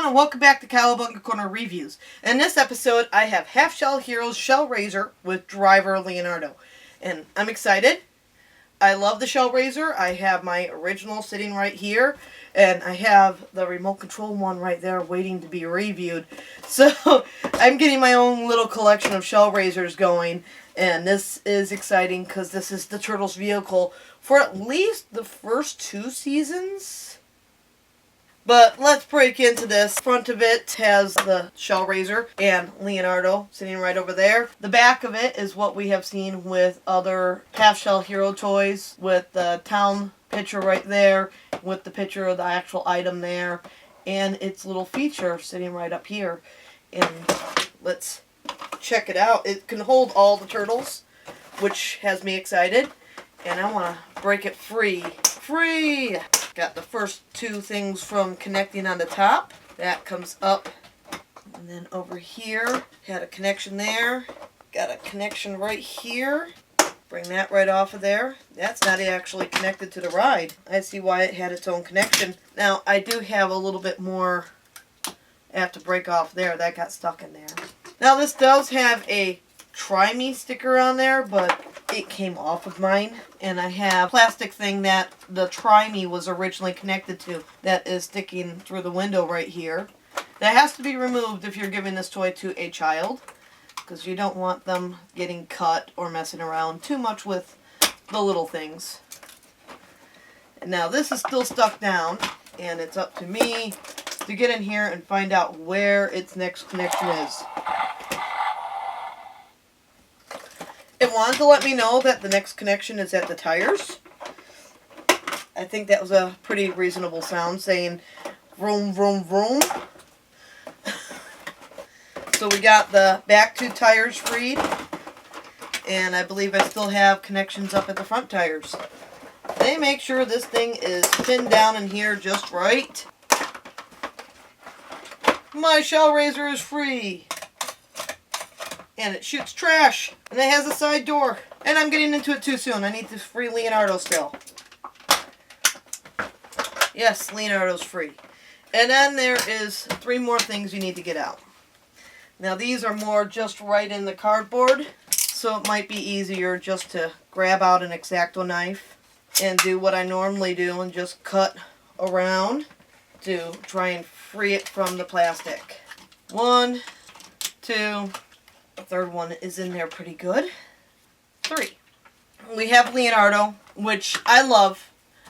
everyone, and welcome back to Cowabunga Corner Reviews. In this episode, I have Half Shell Heroes Shell Razor with driver Leonardo. And I'm excited. I love the Shell Razor. I have my original sitting right here, and I have the remote control one right there waiting to be reviewed. So, I'm getting my own little collection of Shell Razors going, and this is exciting because this is the Turtles vehicle for at least the first 2 seasons. But let's break into this. Front of it has the Shell Razor and Leonardo sitting right over there. The back of it is what we have seen with other Half Shell Hero toys, with the town picture right there, with the picture of the actual item there, and its little feature sitting right up here. And let's check it out. It can hold all the turtles, which has me excited. And I want to break it free. Free! Got the first 2 things from connecting on the top. That comes up. And then over here, had a connection there. Got a connection right here. Bring that right off of there. That's not actually connected to the ride. I see why it had its own connection. Now, I do have a little bit more I have to break off there. That got stuck in there. Now, this does have a Try Me sticker on there, but it came off of mine, and I have a plastic thing that the Try Me was originally connected to that is sticking through the window right here. That has to be removed if you're giving this toy to a child, because you don't want them getting cut or messing around too much with the little things. And now this is still stuck down, and it's up to me to get in here and find out where its next connection is. It wanted to let me know that the next connection is at the tires. I think that was a pretty reasonable sound, saying vroom, vroom, vroom. So we got the back 2 tires freed, and I believe I still have connections up at the front tires. They make sure this thing is pinned down in here just right. My Shell Razor is free. And it shoots trash. And it has a side door. And I'm getting into it too soon. I need to free Leonardo still. Yes, Leonardo's free. And then there is 3 more things you need to get out. Now these are more just right in the cardboard. So it might be easier just to grab out an X-Acto knife and do what I normally do and just cut around to try and free it from the plastic. 1, 2... The third one is in there pretty good. 3. We have Leonardo, which I love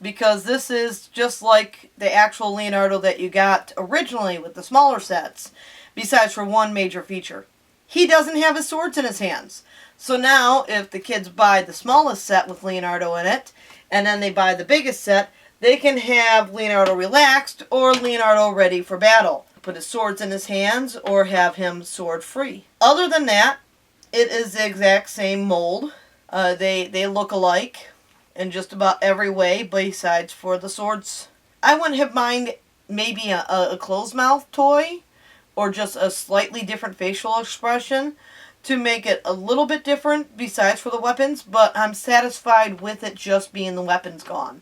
because this is just like the actual Leonardo that you got originally with the smaller sets, besides for one major feature. He doesn't have his swords in his hands. So now, if the kids buy the smallest set with Leonardo in it, and then they buy the biggest set, they can have Leonardo relaxed or Leonardo ready for battle. Put his swords in his hands or have him sword free. Other than that, it is the exact same mold. They look alike in just about every way besides for the swords. I wouldn't have mind maybe a closed mouth toy or just a slightly different facial expression to make it a little bit different besides for the weapons, but I'm satisfied with it just being the weapons gone,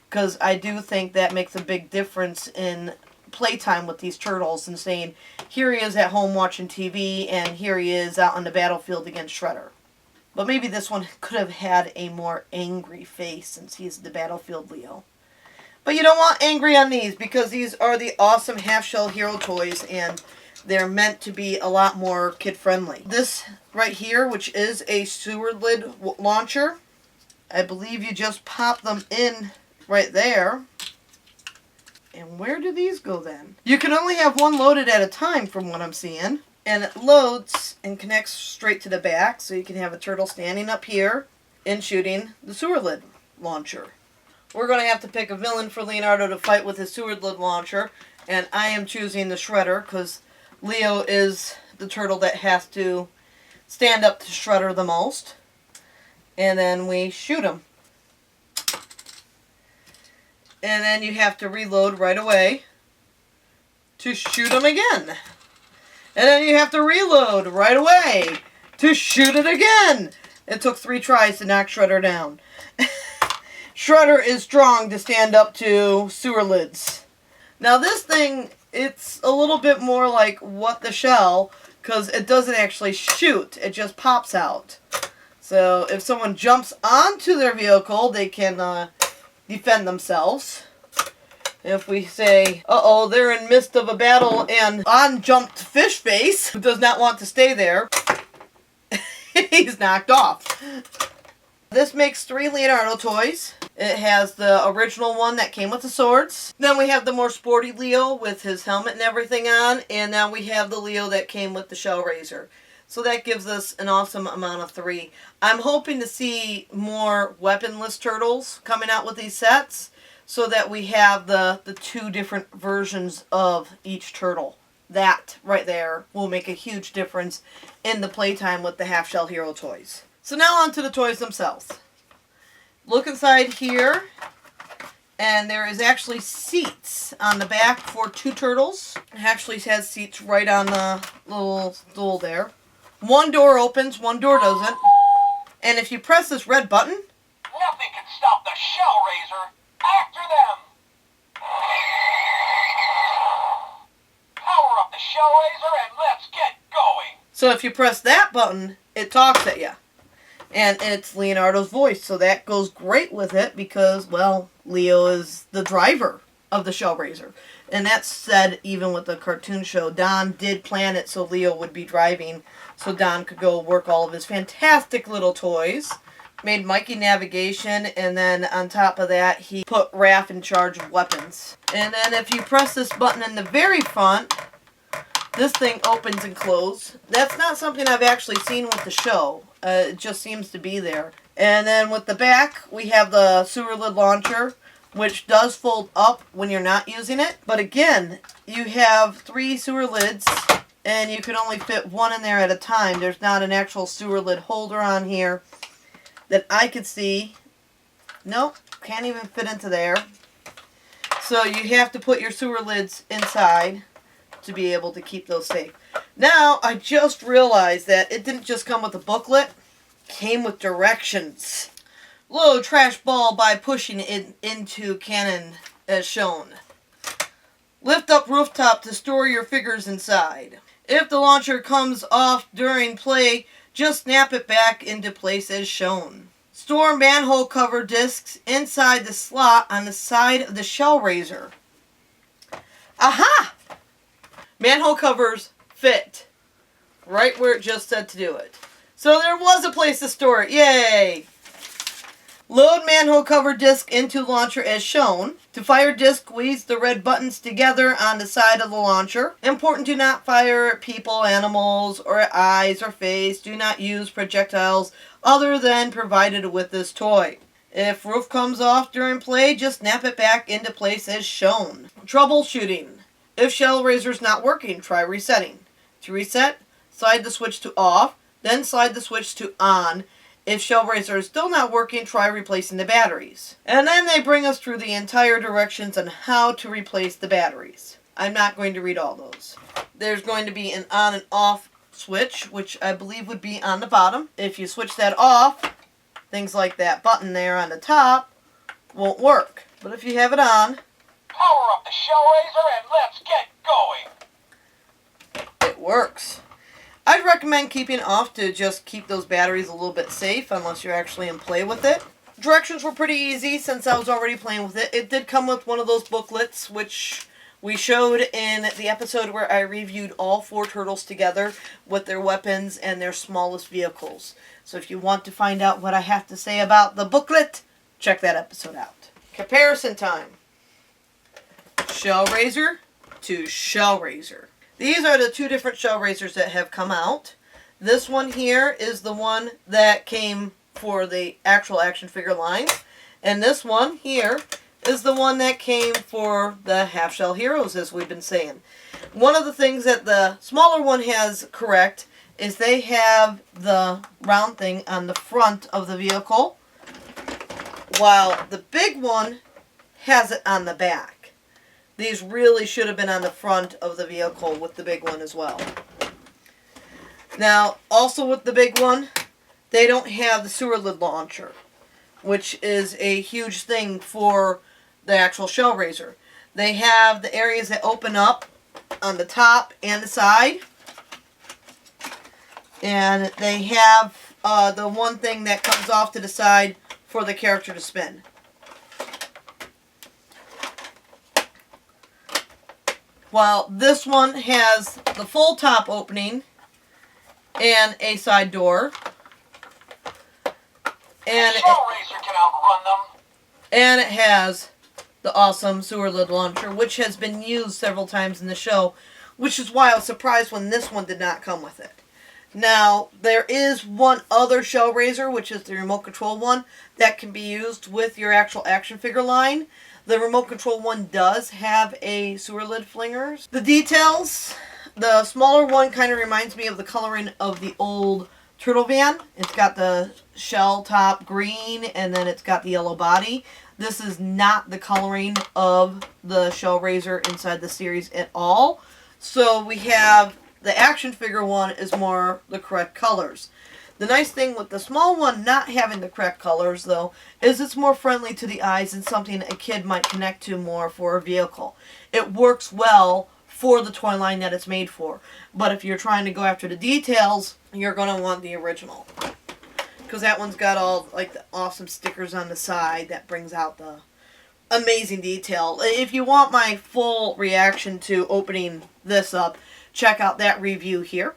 because I do think that makes a big difference in playtime with these turtles, and saying here he is at home watching TV and here he is out on the battlefield against Shredder. But maybe this one could have had a more angry face since he's the battlefield Leo. But you don't want angry on these because these are the awesome Half Shell Hero toys and they're meant to be a lot more kid friendly. This right here, which is a sewer lid launcher, I believe you just pop them in right there. And where do these go then? You can only have one loaded at a time from what I'm seeing. And it loads and connects straight to the back. So you can have a turtle standing up here and shooting the sewer lid launcher. We're going to have to pick a villain for Leonardo to fight with his sewer lid launcher. And I am choosing the Shredder because Leo is the turtle that has to stand up to Shredder the most. And then we shoot him. And then you have to reload right away to shoot him again. And then you have to reload right away to shoot it again. It took 3 tries to knock Shredder down. Shredder is strong to stand up to sewer lids. Now this thing it's a little bit more like What the Shell, because it doesn't actually shoot. It just pops out. So if someone jumps onto their vehicle, they can defend themselves. If we say, uh-oh, they're in midst of a battle and on jumped Fishface, who does not want to stay there, he's knocked off. This makes 3 Leonardo toys. It has the original one that came with the swords. Then we have the more sporty Leo with his helmet and everything on. And now we have the Leo that came with the Shell Razor. So that gives us an awesome amount of 3. I'm hoping to see more weaponless turtles coming out with these sets, so that we have the 2 different versions of each turtle. That right there will make a huge difference in the playtime with the Half Shell Hero toys. So now on to the toys themselves. Look inside here, and there is actually seats on the back for 2 turtles. It actually has seats right on the little stool there. One door opens, one door doesn't. And if you press this red button, nothing can stop the Shell Razor. After them! Power up the Shell Razor and let's get going! So if you press that button, it talks at you. And it's Leonardo's voice, so that goes great with it because, well, Leo is the driver of the Shell Razor. And that's said even with the cartoon show. Don did plan it so Leo would be driving, so Don could go work all of his fantastic little toys. Made Mikey navigation, and then on top of that, he put Raph in charge of weapons. And then if you press this button in the very front, this thing opens and closes. That's not something I've actually seen with the show. It just seems to be there. And then with the back, we have the sewer lid launcher, which does fold up when you're not using it. But again, you have 3 sewer lids, and you can only fit 1 in there at a time. There's not an actual sewer lid holder on here that I could see. Nope, can't even fit into there. So you have to put your sewer lids inside to be able to keep those safe. Now, I just realized that it didn't just come with a booklet. It came with directions. Load trash ball by pushing it into cannon as shown. Lift up rooftop to store your figures inside. If the launcher comes off during play, just snap it back into place as shown. Store manhole cover discs inside the slot on the side of the Shell Razor. Aha! Manhole covers fit right where it just said to do it. So there was a place to store it. Yay! Load manhole cover disc into launcher as shown. To fire disc, squeeze the red buttons together on the side of the launcher. Important, do not fire at people, animals, or at eyes or face. Do not use projectiles other than provided with this toy. If roof comes off during play, just snap it back into place as shown. Troubleshooting. If Shell Razor's not working, try resetting. To reset, slide the switch to off, then slide the switch to on. If Shell Razor is still not working, try replacing the batteries. And then they bring us through the entire directions on how to replace the batteries. I'm not going to read all those. There's going to be an on and off switch, which I believe would be on the bottom. If you switch that off, things like that button there on the top won't work. But if you have it on, power up the Shell Razor and let's get going! It works. I'd recommend keeping it off to just keep those batteries a little bit safe unless you're actually in play with it. Directions were pretty easy since I was already playing with it. It did come with one of those booklets, which we showed in the episode where I reviewed all 4 turtles together with their weapons and their smallest vehicles. So if you want to find out what I have to say about the booklet, check that episode out. Comparison time. Shell Razor to Shell Razor. These are the 2 different Shell Razors that have come out. This one here is the one that came for the actual action figure line. And this one here is the one that came for the Half Shell Heroes, as we've been saying. One of the things that the smaller one has correct is they have the round thing on the front of the vehicle, while the big one has it on the back. These really should have been on the front of the vehicle with the big one as well. Now, also with the big one, they don't have the sewer lid launcher, which is a huge thing for the actual Shell Razor. They have the areas that open up on the top and the side. And they have the one thing that comes off to the side for the character to spin. While this one has the full top opening and a side door. And it has the awesome sewer lid launcher, which has been used several times in the show, which is why I was surprised when this one did not come with it. Now, there is one other shell raiser, which is the remote control one, that can be used with your actual action figure line. The remote control one does have a sewer lid flinger. The details, the smaller one kind of reminds me of the coloring of the old Turtle Van. It's got the shell top green, and then it's got the yellow body. This is not the coloring of the shell raiser inside the series at all. So we have the action figure one is more the correct colors. The nice thing with the small one not having the correct colors, though, is it's more friendly to the eyes and something a kid might connect to more for a vehicle. It works well for the toy line that it's made for. But if you're trying to go after the details, you're going to want the original. Because that one's got all like the awesome stickers on the side that brings out the amazing detail. If you want my full reaction to opening this up, check out that review here.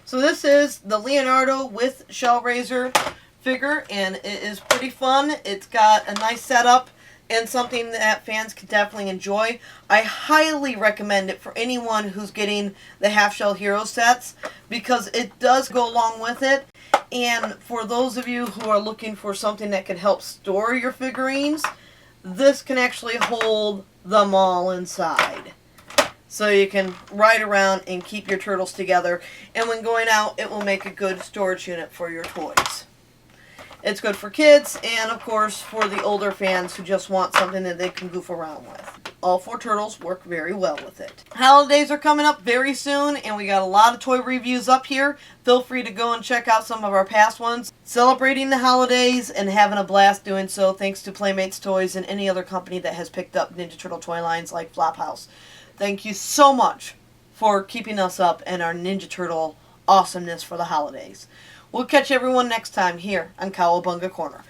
So this is the Leonardo with shell raiser figure, and it is pretty fun. It's got a nice setup and something that fans can definitely enjoy. I highly recommend it for anyone who's getting the Half Shell Hero sets, because it does go along with it. And for those of you who are looking for something that can help store your figurines, this can actually hold them all inside. So you can ride around and keep your turtles together. And when going out, it will make a good storage unit for your toys. It's good for kids and, of course, for the older fans who just want something that they can goof around with. All 4 turtles work very well with it. Holidays are coming up very soon, and we got a lot of toy reviews up here. Feel free to go and check out some of our past ones. Celebrating the holidays and having a blast doing so, thanks to Playmates Toys and any other company that has picked up Ninja Turtle toy lines like Flophouse. Thank you so much for keeping us up and our Ninja Turtle awesomeness for the holidays. We'll catch everyone next time here on Cowabunga Corner.